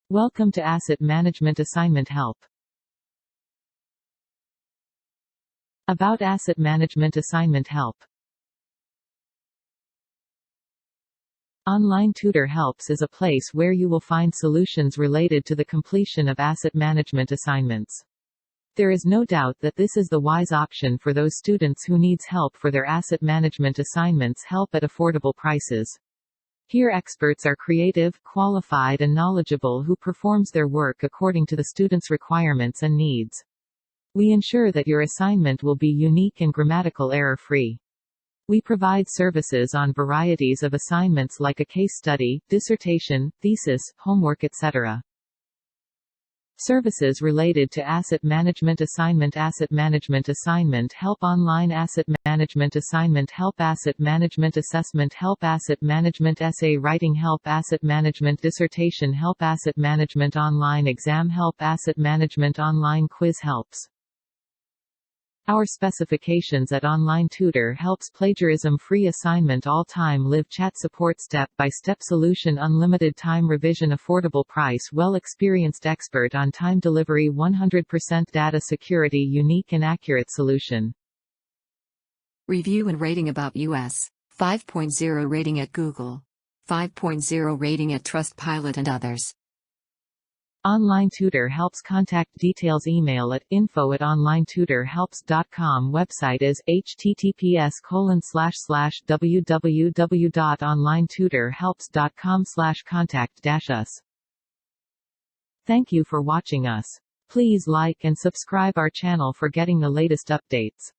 Welcome to Asset Management Assignment Help. About Asset Management Assignment Help. Online Tutor Helps is a place where you will find solutions related to the completion of asset management assignments. There is no doubt that this is the wise option for those students who needs help for their asset management assignments, help at affordable prices. Here experts are creative, qualified and knowledgeable who performs their work according to the student's requirements and needs. We ensure that your assignment will be unique and grammatical error-free. We provide services on varieties of assignments like a case study, dissertation, thesis, homework, etc. Services related to asset management assignment help, online asset management assignment help, asset management assessment help, asset management essay writing help, asset management dissertation help, asset management online exam help, asset management online quiz helps. Our specifications at Online Tutor Helps: plagiarism-free assignment, all-time live chat support, step-by-step solution, unlimited time revision, affordable price, well-experienced expert on time delivery, 100% data security, unique and accurate solution. Review and rating about US. 5.0 rating at Google. 5.0 rating at Trustpilot and others. Online Tutor Helps. Contact details: email at info@onlinetutorhelps.com. Website is https://www.onlinetutorhelps.com/contact-us. Thank you for watching us. Please like and subscribe our channel for getting the latest updates.